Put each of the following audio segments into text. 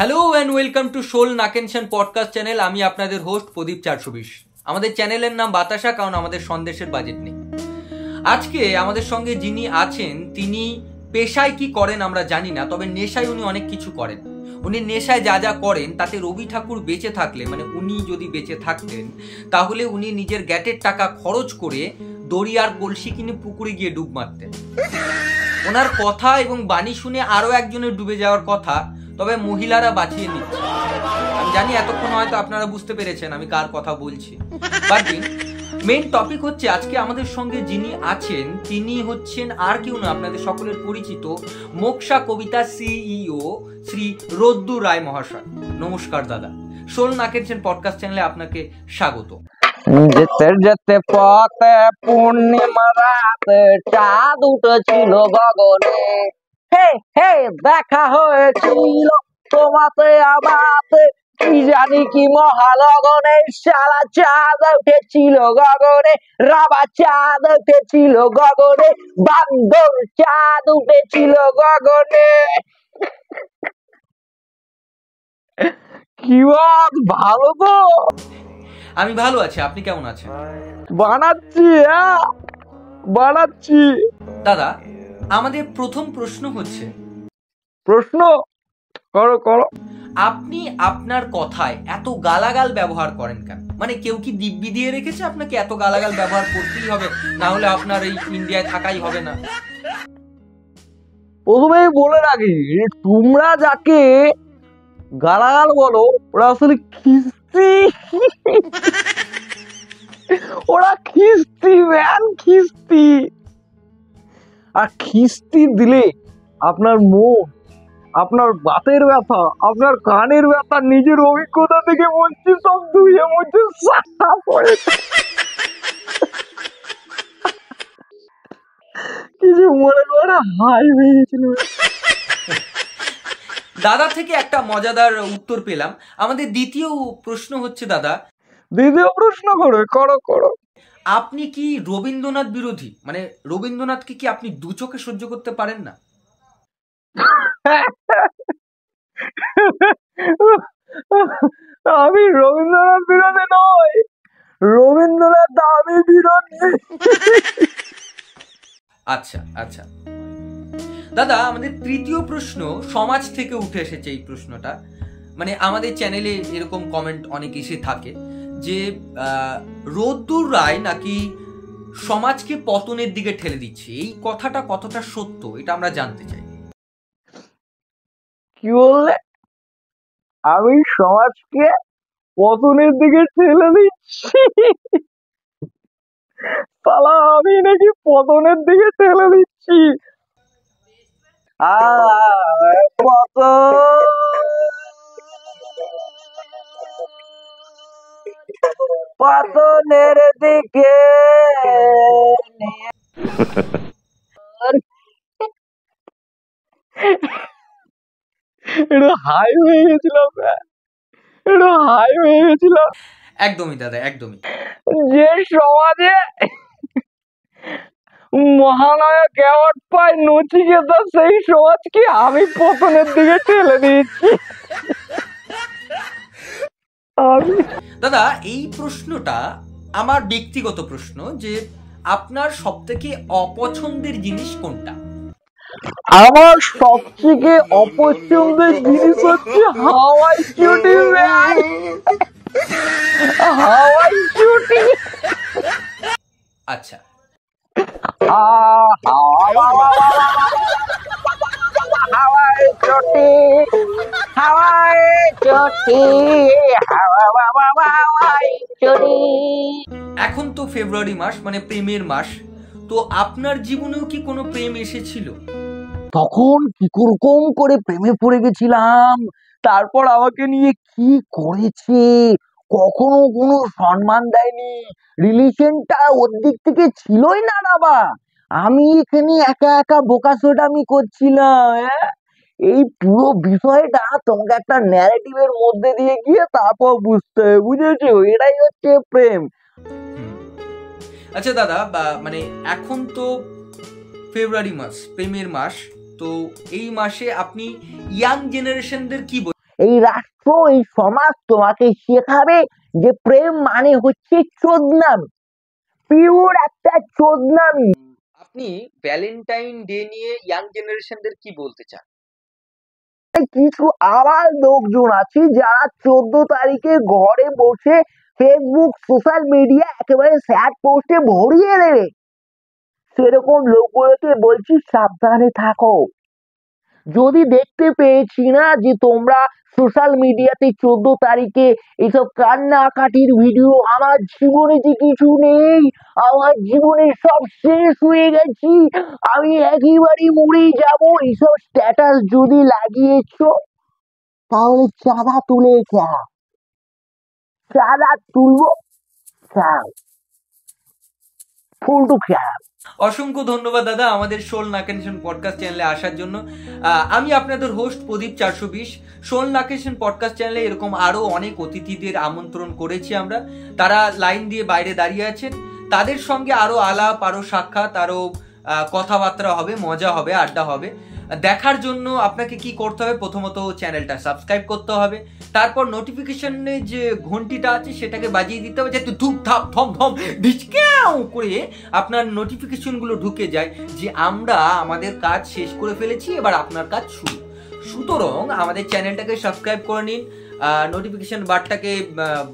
Hello and welcome to Soul Connection podcast channel. আমি আপনাদের host প্রদীপ 420। আমাদের চ্যানেলের নাম বাতাসা, কারণ আমাদের সন্দেশের বাজেট নেই। আজকে আমাদের সঙ্গে যিনি আছেন তিনি পেশায় কি করেন আমরা জানি না, তবে নেশায় উনি অনেক কিছু করেন। উনি নেশায় যা যা করেন তাতে রবি ঠাকুর বেঁচে থাকলে, মানে উনি যদি বেঁচে থাকতেন তাহলে উনি নিজের গ্যাটের টাকা খরচ করে দড়ি আর কলসি কিনে পুকুরে গিয়ে ডুব মারতেন। ওনার কথা এবং বাণী শুনে আরো একজনের ডুবে যাওয়ার কথা, তবে মহিলারা বাঁচিয়ে নিচ্ছে। আমি জানি এতক্ষণ হয়তো আপনারা বুঝতে পেরেছেন আমি কার কথা বলছি, বাট মেইন টপিক হচ্ছে আজকে আমাদের সঙ্গে যিনি আছেন তিনি হচ্ছেন আর কেউ না, আপনাদের সকলের পরিচিত মোক্ষা কবিতা সিইও শ্রী রোদ্দুর রায় মহাশয়। নমস্কার দাদা, সোল নাকেনশন পডকাস্ট চ্যানেলে আপনাকে স্বাগত। যেতে যেতে পথে পূর্ণিমা রাতে চাঁদ উঠেছিল গগনে, হে হে দেখা হয়েছিল তোমাতে আমাতে, কি জানি কি মহালগনে, সারা চাঁদ উঠেছিল গগনে, রাবা চাঁদ উঠেছিল গগনে, বান্দর চাঁদ উঠেছিল গগনে। কি ভালো তো? আমি ভালো আছি, আপনি কেমন আছেন? বানাচ্ছি দাদা, আমাদের প্রথম প্রশ্ন হচ্ছে, প্রশ্ন করো। আপনি আপনার কথায় এত গালাগাল ব্যবহার করেন কেন? মানে কেউ কি দিব্যি দিয়ে রেখেছে আপনাকে এত গালাগাল ব্যবহার করতেই হবে, না হলে আপনার এই ইন্ডিয়ায় থাকাই হবে না? প্রথমেই বলে রাখি, তোমরা যাকে গালাগাল বলো ওরা আসলে খিস্তি। ওরা খিস্তি ম্যান, খিস্তি। আর খিস্তি দিলে আপনার মন, আপনার বাতের ব্যথা, আপনার কানের ব্যথা, নিজের অভিজ্ঞতা থেকে বলছি, সব ধুয়ে মুছে সাফ হয়ে কিছু মনে করে হাই হয়ে গেছিল। দাদা থেকে একটা মজাদার উত্তর পেলাম। আমাদের দ্বিতীয় প্রশ্ন হচ্ছে দাদা, দ্বিতীয় প্রশ্ন করো। আপনি কি রবীন্দ্রনাথ বিরোধী? মানে রবীন্দ্রনাথকে কি আপনি দু চোখে সহ্য করতে পারেন না? আমি রবীন্দ্রনাথ বিরোধী নই, রবীন্দ্রনাথ আমি বিরোধী। আচ্ছা দাদা, আমাদের তৃতীয় প্রশ্ন সমাজ থেকে উঠে এসেছে। এই প্রশ্নটা মানে আমাদের চ্যানেলে এরকম কমেন্ট অনেক এসে থাকে যে রোদ্দুর রায় নাকি সমাজকে পতনের দিকে ঠেলে দিচ্ছে। এই কথাটা কতটা সত্য এটা আমরা জানতে চাই। কি বললে? আমি সমাজকে পতনের দিকে ঠেলে দিচ্ছি? শালা আমি নাকি পতনের দিকে ঠেলে দিচ্ছি? পতনের দিকে একটু হাই হয়ে গেছিলাম। একদমই দাদা, একদমই। যে সমাজে মহানায়ক অ্যাওয়ার্ড পায় নচিকেতা, সেই সমাজকে আমি পতনের দিকে ঠেলে দিচ্ছি। দাদা, এই প্রশ্নটা আমার ব্যক্তিগত প্রশ্ন যে আপনার সবথেকে অপছন্দের জিনিস কোনটা? আমার সবথেকে অপছন্দের জিনিস হচ্ছে হাওয়াই চটি। হাওয়াই চটি। আচ্ছা, হাওয়াই চটি, হাওয়াই চটি, হাওয়াই চটি। এখন তো ফেব্রুয়ারি মাস, মানে প্রেমের মাস। তো আপনার জীবনেও কি কোনো প্রেম এসেছিল? তখন কি রকম করে প্রেমে পড়ে গেছিলাম, তারপর আমাকে নিয়ে কি করেছে, কখনো কোনো সম্মান দেয়নি, রিলেশনটা ওর দিক থেকে ছিলই না বাবা। আমি এখানে একা একা বোকাচোদামি করছিলাম। এই পুরো বিষয়টা তোমাকে একটা ন্যারেটিভের মধ্যে দিয়ে গিয়ে তারপর বুঝতে হবে, বুঝেছো? এটাই হচ্ছে প্রেম। আচ্ছা দাদা, মানে এখন তো ফেব্রুয়ারি মাস, প্রেমের মাস, তো এই মাসে আপনি ইয়াং জেনারেশনদের কি এই রাষ্ট্র, এই সমাজ তোমাকে শেখাবে যে প্রেম মানে হচ্ছে চোদনামি, পিওর একটা চোদনামি। আপনি ভ্যালেন্টাইন ডে নিয়ে ইয়াং জেনারেশনদের কি বলতে চান? কিছু আবার লোকজন আছে যারা 14 তারিখে ঘরে বসে ফেসবুক, সোশ্যাল মিডিয়া একেবারে স্যাড পোস্টে ভরিয়ে দেবে। সেরকম লোকগুলোকে বলছি সাবধানে থাকো। যদি দেখতে পেয়েছি না যে তোমরা সোশ্যাল মিডিয়াতে 14 তারিখে এইসব কান্নাকাটির ভিডিও, আমার জীবনে যে কিছু নেই, আমার জীবনে সব শেষ হয়ে গেছি, আমি একেবারে মরে যাব, এইসব স্ট্যাটাস যদি লাগিয়েছো তাহলে চাঁদা তুলে খাও, চাঁদা তুলবো খাও, ফুলটু খাও। অসংখ্য ধন্যবাদ দাদা আমাদের সোল নাকেশন পডকাস্ট চ্যানেলে আসার জন্য। আমি আপনাদের হোস্ট প্রদীপ 420। সোল নাকেশন পডকাস্ট চ্যানেলে এরকম আরো অনেক অতিথিদের আমন্ত্রণ করেছি আমরা, তারা লাইন দিয়ে বাইরে দাঁড়িয়ে আছেন। তাদের সঙ্গে আরো আলাপ, আরো সাক্ষাৎ, আরো কথাবার্তা হবে, মজা হবে, আড্ডা হবে। দেখার জন্য আপনাকে কি করতে হবে? প্রথমত চ্যানেলটা সাবস্ক্রাইব করতে হবে, তারপর নোটিফিকেশনে যে ঘন্টিটা আছে সেটাকে বাজিয়ে দিতে হবে, যাতে ধুপ ধাপ থম থম ঢিচক্যাও করে আপনার নোটিফিকেশনগুলো ঢুকে যায় যে আমরা আমাদের কাজ শেষ করে ফেলেছি, এবার আপনার কাজ শুরু। সুতরাং আমাদের চ্যানেলটাকে সাবস্ক্রাইব করে নিন, নোটিফিকেশন বারটাকে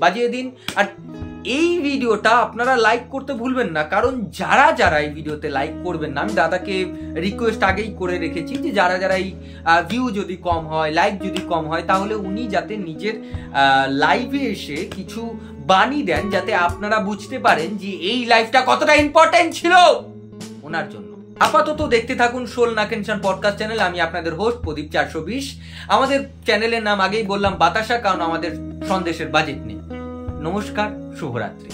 বাজিয়ে দিন। আর এই ভিডিওটা আপনারা লাইক করতে ভুলবেন না, কারণ যারা যারা এই ভিডিওতে লাইক করবেন না, আমি দাদাকে রিকোয়েস্ট আগেই করে রেখেছি যে যারা যারা এই ভিউ যদি কম হয়, লাইক যদি কম হয়, তাহলে উনি যাতে নিজের লাইভে এসে কিছু বাণী দেন, যাতে আপনারা বুঝতে পারেন যে এই লাইভটা কতটা ইম্পর্টেন্ট ছিল ওনার জন্য। আপাতত দেখতে থাকুন সোল নাকেশন পডকাস্ট চ্যানেল। আমি আপনাদের হোস্ট প্রদীপ 420। আমাদের চ্যানেলের নাম আগেই বললাম বাতাসা, কারণ আমাদের সন্দেশের বাজেট নেই। নমস্কার, শুভরাত্রি।